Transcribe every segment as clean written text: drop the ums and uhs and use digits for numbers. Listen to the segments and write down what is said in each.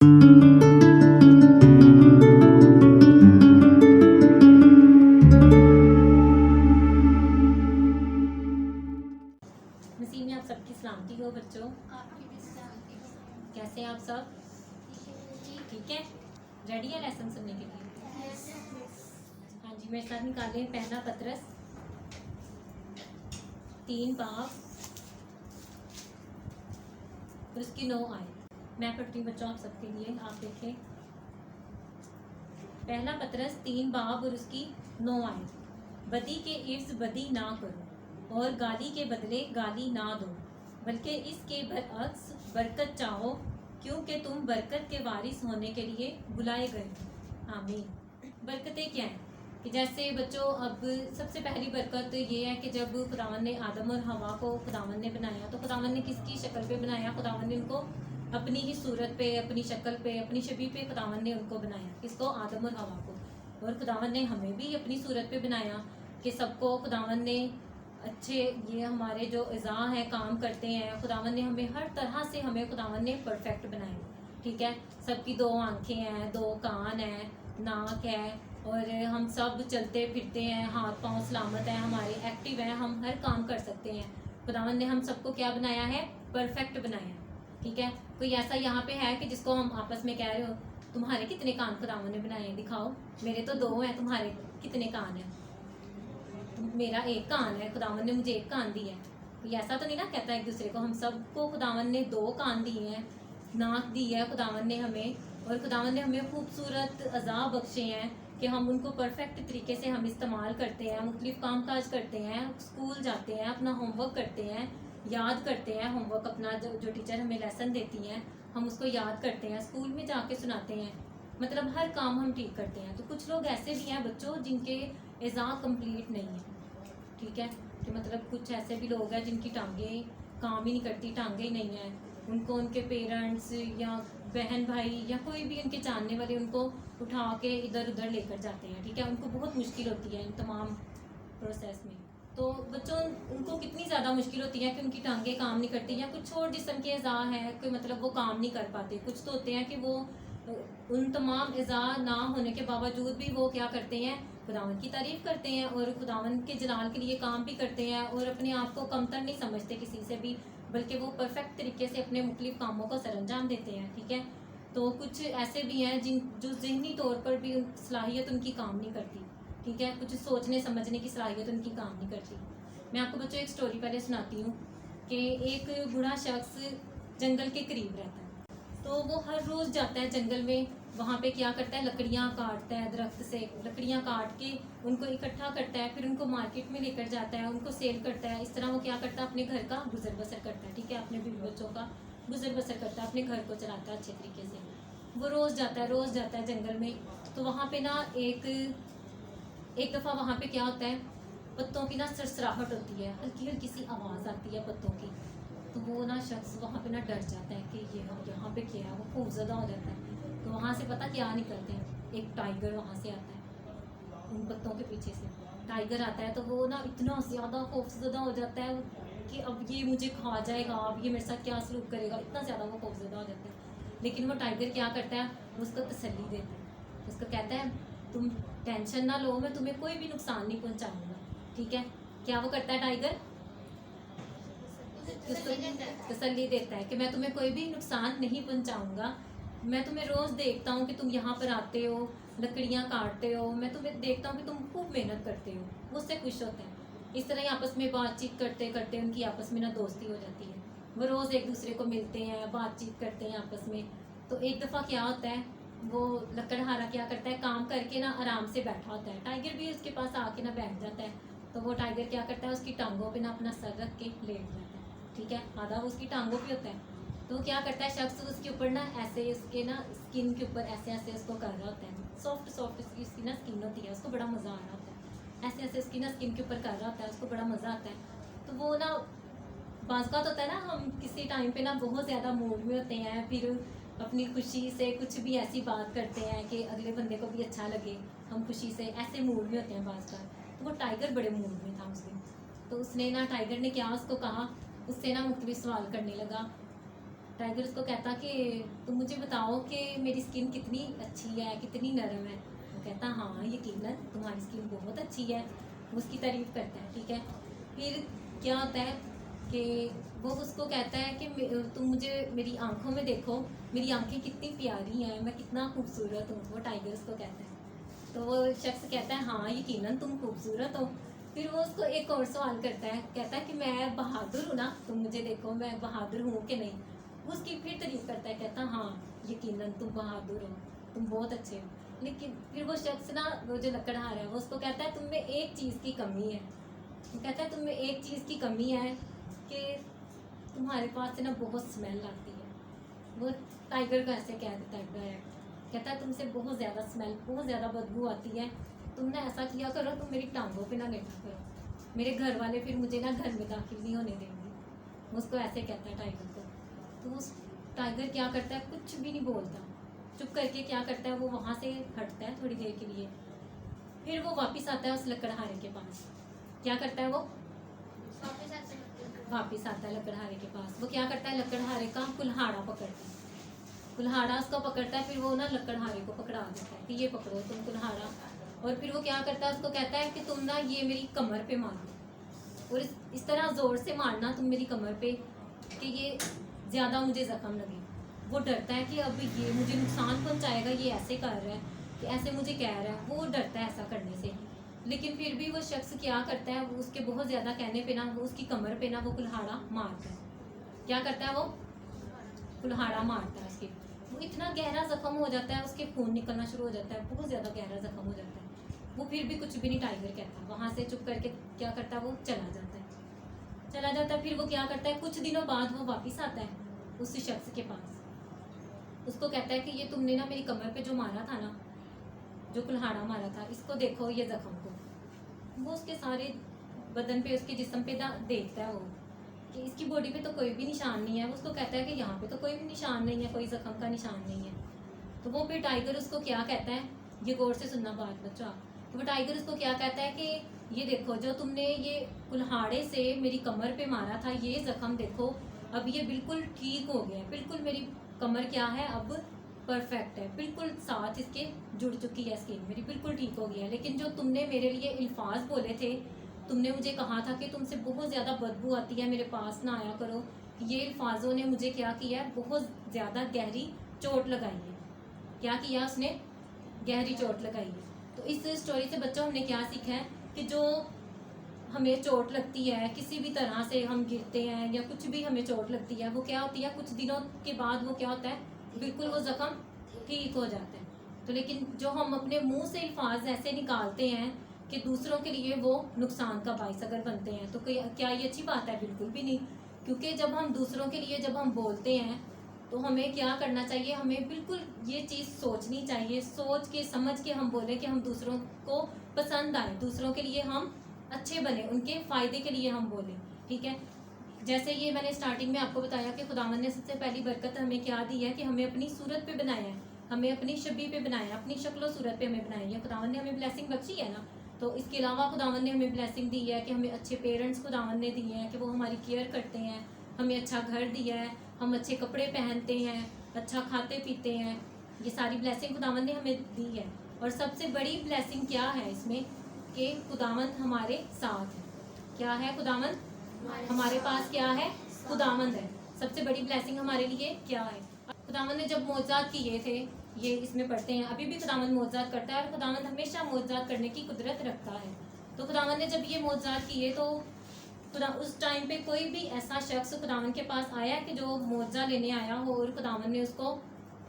नसीब में आप सबकी सलामती हो बच्चों। कैसे हैं आप सब? ठीक है, रेडी है लेसन सुनने के लिए? हाँ जी, मेरे साथ निकालें पहला पत्रस 3 बाब और उसकी 9 आयत। मैं पढ़ती हूँ बच्चों आप सबके लिए, आप देखें। पहला पत्रस 3 बाब और उसकी 9 आयत। बदी के इर्ज बदी ना करो और गाली के बदले गाली ना दो, बल्कि इसके बरअक्स बरकत चाहो, क्योंकि तुम बरकत के वारिस होने के लिए बुलाए गए। आमीन। बरकतें क्या हैं कि जैसे बच्चों अब सबसे पहली बरकत ये है कि जब खुदावन ने आदम और हवा को खुदावन ने बनाया, तो खुदावन ने किसकी शक्ल पे बनाया? खुदावन ने उनको अपनी ही सूरत पे, अपनी शक्ल पे, अपनी छवि पे खुदावन ने उनको बनाया। किसको? आदम और हवा को। और खुदावन ने हमें भी अपनी सूरत पे बनाया कि सबको खुदावन ने अच्छे, ये हमारे जो अज़ा हैं काम करते हैं। खुदावन ने हमें हर तरह से, हमें खुदावन ने परफेक्ट बनाया। ठीक है, सबकी 2 आंखें हैं, 2 कान हैं, नाक है, और हम सब चलते फिरते हैं, हाथ पांव सलामत हैं, हमारे एक्टिव हैं, हम हर काम कर सकते हैं। खुदावन ने हम सबको क्या बनाया है? परफेक्ट बनाया। ठीक है, कोई ऐसा यहाँ पे है कि जिसको हम आपस में कह रहे हो तुम्हारे कितने कान खुदावन ने बनाए? दिखाओ। मेरे तो 2 हैं, तुम्हारे कितने कान हैं? मेरा 1 कान है, खुदावन ने मुझे 1 कान दिया है। कोई ऐसा तो नहीं ना कहता एक दूसरे को। हम सबको खुदावन ने 2 कान दिए हैं, नाक दी है खुदावन ने हमें, और खुदावन ने हमें खूबसूरत अज़ा बख्शे हैं कि हम उनको परफेक्ट तरीके से हम इस्तेमाल करते हैं, मुख्तलिफ काम काज करते हैं, स्कूल जाते हैं, अपना होमवर्क करते हैं, याद करते हैं होमवर्क अपना, जो टीचर हमें लेसन देती हैं हम उसको याद करते हैं, स्कूल में जाके सुनाते हैं, मतलब हर काम हम ठीक करते हैं। तो कुछ लोग ऐसे भी हैं बच्चों जिनके एज़ा कंप्लीट नहीं है। ठीक है, कि मतलब कुछ ऐसे भी लोग हैं जिनकी टांगें काम ही नहीं करती, टांगें ही नहीं हैं। उनको उनके पेरेंट्स या बहन भाई या कोई भी उनके जानने वाले उनको उठा के इधर उधर लेकर जाते हैं। ठीक है, उनको बहुत मुश्किल होती है इन तमाम प्रोसेस में। तो बच्चों उनको कितनी ज़्यादा मुश्किल होती है कि उनकी टांगें काम नहीं करती, या कुछ और जिस्म के अज़ा हैं कोई, मतलब वो काम नहीं कर पाते। कुछ तो होते हैं कि वो उन तमाम अज़ा ना होने के बावजूद भी वो क्या करते हैं? खुदावन की तारीफ़ करते हैं और खुदावन के जलाल के लिए काम भी करते हैं, और अपने आप को कमतर नहीं समझते किसी से भी, बल्कि वो परफेक्ट तरीके से अपने मुख्तलिफ कामों को सरअंजाम देते हैं। ठीक है, तो कुछ ऐसे भी हैं जो ज़हनी तौर पर भी सलाहियत उनकी काम नहीं करती। ठीक है, कुछ सोचने समझने की सलाहियत उनकी काम नहीं करती। मैं आपको बच्चों एक स्टोरी पहले सुनाती हूँ कि एक बूढ़ा शख्स जंगल के करीब रहता है। तो वो हर रोज़ जाता है जंगल में, वहाँ पे क्या करता है? लकड़ियाँ काटता है, दरख्त से लकड़ियाँ काट के उनको इकट्ठा करता है, फिर उनको मार्केट में लेकर जाता है, उनको सेल करता है। इस तरह वो क्या करता है? अपने घर का गुजर बसर करता है। ठीक है, अपने बीवी बच्चों का गुजर बसर करता है, अपने घर को चलाता है अच्छे तरीके से। वो रोज़ जाता है जंगल में। तो वहाँ पे ना एक दफ़ा वहाँ पे क्या होता है? पत्तों की ना सरसराहट होती है, हल्की हल्की सी आवाज़ आती है पत्तों की। तो वो ना शख्स वहाँ पे ना डर जाता है कि ये यहाँ पे क्या है, वो खौफज़दा हो जाता है। तो वहाँ से पता क्या निकलते हैं? एक टाइगर वहाँ से आता है, उन पत्तों के पीछे से टाइगर आता है। तो वो ना इतना ज़्यादा खौफज़दा हो जाता है कि अब ये मुझे खा जाएगा, अब ये मेरे साथ क्या सलूक करेगा, इतना ज़्यादा वो खौफज़दा हो जाता है। लेकिन वो टाइगर क्या करता है? उसको तसल्ली देता है, उसको कहता है तुम टेंशन ना लो, मैं तुम्हें कोई भी नुकसान नहीं पहुँचाऊँगा। ठीक है, क्या वो करता है टाइगर? तसल्ली देता है कि मैं तुम्हें कोई भी नुकसान नहीं पहुंचाऊंगा, मैं तुम्हें रोज़ देखता हूँ कि तुम यहाँ पर आते हो, लकड़ियाँ काटते हो, मैं तुम्हें देखता हूँ कि तुम खूब मेहनत करते हो। वो उससे खुश होते हैं। इस तरह ही आपस में बातचीत करते करते उनकी आपस में ना दोस्ती हो जाती है। वो रोज़ एक दूसरे को मिलते हैं, बातचीत करते हैं आपस में। तो एक दफ़ा क्या होता है? वो लकड़हारा क्या करता है? काम करके ना आराम से बैठा होता है, टाइगर भी उसके पास आके ना बैठ जाता है। तो वो टाइगर क्या करता है? उसकी टांगों पे ना अपना सर रख के लेट जाता है। ठीक है, आधा वो उसकी टांगों पे होता है। तो वो क्या करता है? शख्स उसके ऊपर ना ऐसे, उसके ना स्किन के ऊपर ऐसे ऐसे उसको कर रहा होता है, सॉफ्ट सॉफ्ट उसकी ना स्किन होती है, उसको बड़ा मज़ा आ रहा होता है, ऐसे ऐसे उसकी ना स्किन के ऊपर कर रहा होता है, उसको बड़ा मज़ा आता है। तो वो ना बाज़ होता है ना, हम किसी टाइम पे ना बहुत ज़्यादा मूड में होते हैं, फिर अपनी खुशी से कुछ भी ऐसी बात करते हैं कि अगले बंदे को भी अच्छा लगे, हम खुशी से ऐसे मूड में होते हैं बाज़ का। तो वो टाइगर बड़े मूड में था उस दिन। तो उसने ना, टाइगर ने क्या उसको कहा, उससे ना मुख्तलिफ सवाल करने लगा टाइगर उसको कहता कि तुम मुझे बताओ कि मेरी स्किन कितनी अच्छी है, कितनी नरम है। वो कहता हाँ यकीनन तुम्हारी स्किन बहुत अच्छी है। वो उसकी तारीफ करता है, ठीक है। फिर क्या होता है कि वो उसको कहता है कि तुम मुझे मेरी आंखों में देखो, मेरी आंखें कितनी प्यारी हैं, मैं कितना खूबसूरत हूँ। वो टाइगर उसको कहता है। तो वो शख्स कहता है हाँ यकीनन तुम खूबसूरत हो। फिर वो उसको एक और सवाल करता है, कहता है कि मैं बहादुर हूँ ना, तुम मुझे देखो मैं बहादुर हूँ कि नहीं। वो उसकी फिर तारीफ करता है, कहता हाँ यकीनन तुम बहादुर हो, तुम बहुत अच्छे हो। लेकिन फिर वो शख्स ना, वो जो लकड़हारा है, वो उसको कहता है तुम में एक चीज़ की कमी है। वो कहता है तुम में एक चीज़ की कमी है कि तुम्हारे पास से ना बहुत स्मेल आती है। वो टाइगर को ऐसे कह देता है, कहता है तुमसे बहुत ज़्यादा स्मेल, बहुत ज़्यादा बदबू आती है। तुम ना ऐसा किया करो, तुम मेरी टांगों पे ना लेटा करो, मेरे घर वाले फिर मुझे ना घर में दाखिल नहीं होने देंगे। वो उसको ऐसे कहता है टाइगर को। तो उस टाइगर क्या करता है, कुछ भी नहीं बोलता, चुप करके क्या करता है, वो वहाँ से हटता है थोड़ी देर के लिए। फिर वो वापस आता है उस लकड़हारे के पास। क्या करता है वो, वापस आता है लकड़हारे के पास। वो क्या करता है, लकड़हारे का कुल्हाड़ा पकड़ता है, कुल्हाड़ा उसको पकड़ता है। फिर वो ना लकड़हारे को पकड़ा देता है कि ये पकड़ो तुम कुल्हाड़ा। और फिर वो क्या करता है, उसको कहता है कि तुम ना ये मेरी कमर पे मारो, और इस तरह ज़ोर से मारना तुम मेरी कमर पे कि ये ज़्यादा मुझे ज़ख्म लगे। वो डरता है कि अब ये मुझे नुकसान पहुंचाएगा, ये ऐसे कर रहा है कि ऐसे मुझे कह रहा है। वो डरता है ऐसा करने से, लेकिन फिर भी वो शख्स क्या करता है, वो उसके बहुत ज़्यादा कहने पे ना वो उसकी कमर पे ना वो कुल्हाड़ा मारता है। क्या करता है, वो कुल्हाड़ा मारता है उसके। वो इतना गहरा जख्म हो जाता है, उसके खून निकलना शुरू हो जाता है, बहुत ज़्यादा गहरा जख्म हो जाता है। वो फिर भी कुछ भी नहीं टाइगर कहता, वहाँ से चुप करके क्या करता है, वो चला जाता है, चला जाता है। फिर वो क्या करता है, कुछ दिनों बाद वो वापस आता है उस शख्स के पास। उसको कहता है कि ये तुमने ना मेरी कमर पे जो मारा था ना, जो कुल्हाड़ा मारा था, इसको देखो ये जख्म को। वो उसके सारे बदन पे, उसके जिस्म पे देखता है वो कि इसकी बॉडी पे तो कोई भी निशान नहीं है। वो उसको कहता है कि यहाँ पे तो कोई भी निशान नहीं है, कोई जख्म का निशान नहीं है। तो वो फिर टाइगर उसको क्या कहता है, ये गौर से सुनना बात बच्चा। तो वो टाइगर उसको क्या कहता है कि ये देखो जो तुमने ये कुल्हाड़े से मेरी कमर पे मारा था, ये जख्म देखो अब ये बिल्कुल ठीक हो गया, बिल्कुल मेरी कमर क्या है अब परफेक्ट है, बिल्कुल साथ इसके जुड़ चुकी है स्किन मेरी, बिल्कुल ठीक हो गया है। लेकिन जो तुमने मेरे लिए अल्फाज बोले थे, तुमने मुझे कहा था कि तुमसे बहुत ज़्यादा बदबू आती है, मेरे पास ना आया करो, ये अल्फाजों ने मुझे क्या किया है, बहुत ज़्यादा गहरी चोट लगाई है। क्या किया उसने, गहरी चोट लगाई है। तो इस स्टोरी से बच्चों हमने क्या सीखा है कि जो हमें चोट लगती है, किसी भी तरह से हम गिरते हैं या कुछ भी हमें चोट लगती है, वो क्या होती है, कुछ दिनों के बाद वो क्या होता है, बिल्कुल वो जख्म ठीक हो जाता है। तो लेकिन जो हम अपने मुंह से अल्फाज ऐसे निकालते हैं कि दूसरों के लिए वो नुकसान का बाइस अगर बनते हैं, तो क्या ये अच्छी बात है, बिल्कुल भी नहीं। क्योंकि जब हम दूसरों के लिए जब हम बोलते हैं तो हमें क्या करना चाहिए, हमें बिल्कुल ये चीज़ सोचनी चाहिए, सोच के समझ के हम बोलें कि हम दूसरों को पसंद आए, दूसरों के लिए हम अच्छे बने, उनके फ़ायदे के लिए हम बोलें, ठीक है। जैसे ये मैंने स्टार्टिंग में आपको बताया कि खुदावंद ने सबसे पहली बरकत हमें क्या दी है कि हमें अपनी सूरत पे बनाया है, हमें अपनी शबी पे बनाया है, अपनी शक्ल सूरत पे हमें बनाई है। खुदावंद ने हमें ब्लेसिंग बख्शी है ना। तो इसके अलावा खुदावंद ने हमें ब्लेसिंग दी है कि हमें अच्छे पेरेंट्स खुदावंद ने दिए हैं कि वो हमारी केयर करते हैं, हमें अच्छा घर दिया है, हम अच्छे कपड़े पहनते हैं, अच्छा खाते पीते हैं। ये सारी ब्लेसिंग खुदावंद ने हमें दी है। और सबसे बड़ी ब्लेसिंग क्या है इसमें कि खुदावंद हमारे साथ है। क्या है, खुदावंद हमारे पास क्या है, खुदावंद है। सबसे बड़ी ब्लेसिंग हमारे लिए क्या है, खुदावंद ने जब मौजज़ात किए थे, ये इसमें पढ़ते हैं, अभी भी खुदावंद मौजज़ात करता है और खुदावंद हमेशा मौजज़ात करने की कुदरत रखता है। तो खुदावंद ने जब ये मौजज़ात किए तो खुदा उस टाइम पे कोई भी ऐसा शख्स खुदावंद के पास आया कि जो मुआवजा लेने आया हो और खुदावंद ने उसको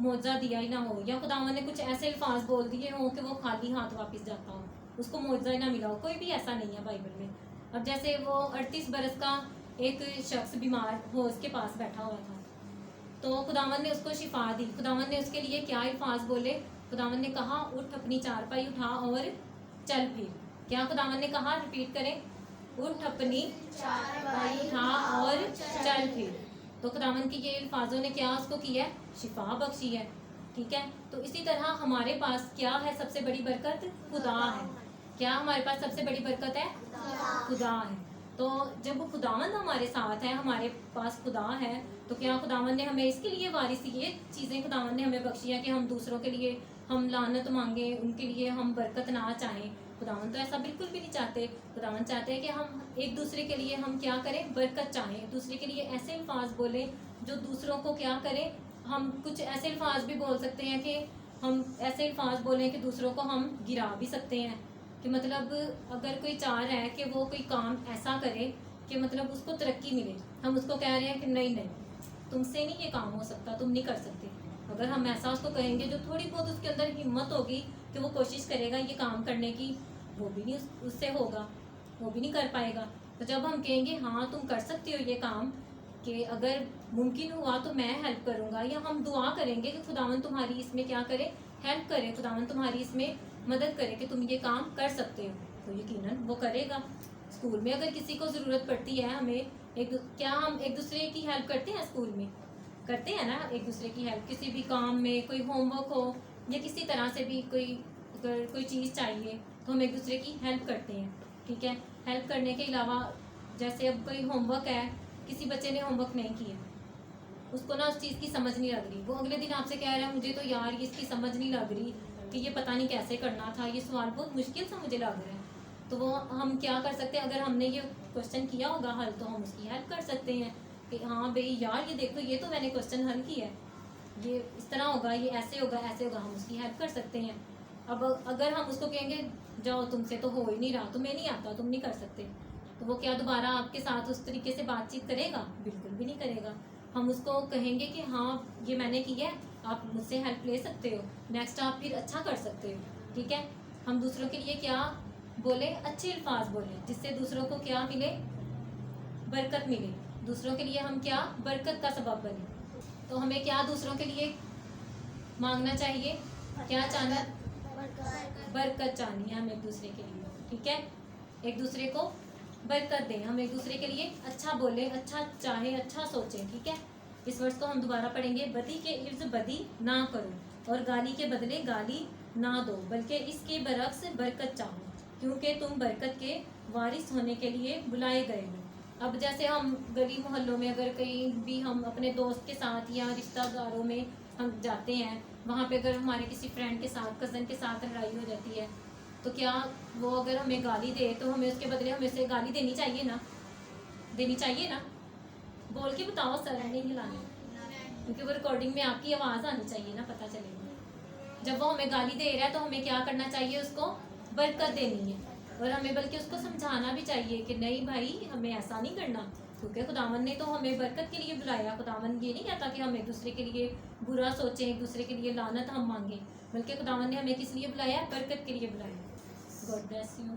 मुआवजा दिया ही ना हो, या खुदावंद ने कुछ ऐसे अल्फाज बोल दिए हों कि वो खाली हाथ वापस जाता हो, उसको मुआवजा ही ना मिला हो, कोई भी ऐसा नहीं है बाइबल में। अब जैसे वो 38 बरस का एक शख्स बीमार हो उसके पास बैठा हुआ था, तो खुदावंद ने उसको शिफा दी। खुदावंद ने उसके लिए क्या अल्फाज बोले, खुदावंद ने कहा उठ अपनी चारपाई उठा और चल फिर। क्या खुदावंद ने कहा, रिपीट करें, उठ अपनी चारपाई उठा और चल फिर। तो खुदावंद की ये अल्फाजों ने क्या उसको किया है, शिफा बख्शी है, ठीक है। तो इसी तरह हमारे पास क्या है, सबसे बड़ी बरकत खुदा है। क्या हमारे पास सबसे बड़ी बरकत है, खुदा है। तो जब खुदावंद हमारे साथ है, हमारे पास खुदा है, तो क्या खुदावंद ने हमें इसके लिए वारिस ये चीज़ें खुदावंद ने हमें बख्शी है कि हम दूसरों के लिए हम लानत मांगे, उनके लिए हम बरकत ना चाहें? खुदावंद तो ऐसा बिल्कुल भी नहीं चाहते। खुदावंद चाहते हैं कि हम एक दूसरे के लिए हम क्या करें, बरकत चाहें, एक दूसरे के लिए ऐसे अल्फाज बोलें जो दूसरों को क्या करें। हम कुछ ऐसे अल्फाज भी बोल सकते हैं कि हम ऐसे अल्फाज बोलें कि दूसरों को हम गिरा भी सकते हैं। कि मतलब अगर कोई चाह रहा है कि वो कोई काम ऐसा करे कि मतलब उसको तरक्की मिले, हम उसको कह रहे हैं कि नहीं नहीं, तुमसे नहीं ये काम हो सकता, तुम नहीं कर सकते। अगर हम ऐसा उसको कहेंगे, जो थोड़ी बहुत उसके अंदर हिम्मत होगी कि वो कोशिश करेगा ये काम करने की, वो भी नहीं उससे होगा, वो भी नहीं कर पाएगा। तो जब हम कहेंगे हाँ तुम कर सकते हो ये काम, कि अगर मुमकिन हुआ तो मैं हेल्प करूँगा, या हम दुआ करेंगे कि खुदावन तुम्हारी इसमें क्या करे, हेल्प करे, खुदावन तुम्हारी इसमें मदद करे कि तुम ये काम कर सकते हो, तो यकीनन वो करेगा। स्कूल में अगर किसी को ज़रूरत पड़ती है, हमें क्या हम एक दूसरे की हेल्प करते हैं? स्कूल में करते हैं ना एक दूसरे की हेल्प, किसी भी काम में, कोई होमवर्क हो या किसी तरह से भी कोई अगर कोई चीज़ चाहिए तो हम एक दूसरे की हेल्प करते हैं। ठीक है, हेल्प करने के अलावा जैसे अब कोई होमवर्क है, किसी बच्चे ने होमवर्क नहीं किया, उसको ना उस चीज़ की समझ नहीं लग रही, वो अगले दिन आपसे कह रहा है मुझे तो यार इसकी समझ नहीं लग रही कि ये पता नहीं कैसे करना था, ये सवाल बहुत मुश्किल सा मुझे लग रहा है। तो वो हम क्या कर सकते हैं, अगर हमने ये क्वेश्चन किया होगा हल, तो हम उसकी हेल्प कर सकते हैं कि हाँ भाई यार ये देखो, ये तो मैंने क्वेश्चन हल किया है, ये इस तरह होगा, ये ऐसे होगा, ऐसे होगा, हम उसकी हेल्प कर सकते हैं। अब अगर हम उसको कहेंगे जाओ तुमसे तो हो ही नहीं रहा, तुम्हें नहीं आता, तुम नहीं कर सकते, तो वो क्या दोबारा आपके साथ उस तरीके से बातचीत करेगा? बिल्कुल भी नहीं करेगा। हम उसको कहेंगे कि हाँ ये मैंने किया है, आप मुझसे हेल्प ले सकते हो, नेक्स्ट आप फिर अच्छा कर सकते हो। ठीक है, हम दूसरों के लिए क्या बोले, अच्छे अल्फाज बोले, जिससे दूसरों को क्या मिले, बरकत मिले, दूसरों के लिए हम क्या बरकत का सबब बने। तो हमें क्या दूसरों के लिए मांगना चाहिए, क्या चाहना, बरकत चाहनी है हम एक दूसरे के लिए। ठीक है, एक दूसरे को बरकत दें, हम एक दूसरे के लिए अच्छा बोलें, अच्छा चाहें, अच्छा सोचें। ठीक है, इस वर्ष को हम दोबारा पढ़ेंगे। बदी के इर्द बदी ना करो और गाली के बदले गाली ना दो, बल्कि इसके बरक्स बरकत चाहो, क्योंकि तुम बरकत के वारिस होने के लिए बुलाए गए हो। अब जैसे हम गली मोहल्लों में अगर कहीं भी हम अपने दोस्त के साथ या रिश्तेदारों में हम जाते हैं, वहाँ पे अगर हमारे किसी फ्रेंड के साथ, कज़न के साथ लड़ाई हो जाती है, तो क्या वो अगर हमें गाली दे तो हमें उसके बदले हमें उसे गाली देनी चाहिए ना, देनी चाहिए ना? बोल के बताओ, सर नहीं हिलानी, क्योंकि वो रिकॉर्डिंग में आपकी आवाज़ आनी चाहिए ना, पता चलेगा। जब वो हमें गाली दे रहा है तो हमें क्या करना चाहिए, उसको बरकत देनी है, और हमें बल्कि उसको समझाना भी चाहिए कि नहीं भाई हमें ऐसा नहीं करना, क्योंकि खुदावन ने तो हमें बरकत के लिए बुलाया। खुदावन ये नहीं कहता कि हम एक दूसरे के लिए बुरा सोचें, एक दूसरे के लिए लानत हम मांगें, बल्कि खुदावन ने हमें किस लिए बुलाया, बरकत के लिए बुलाया। God bless you.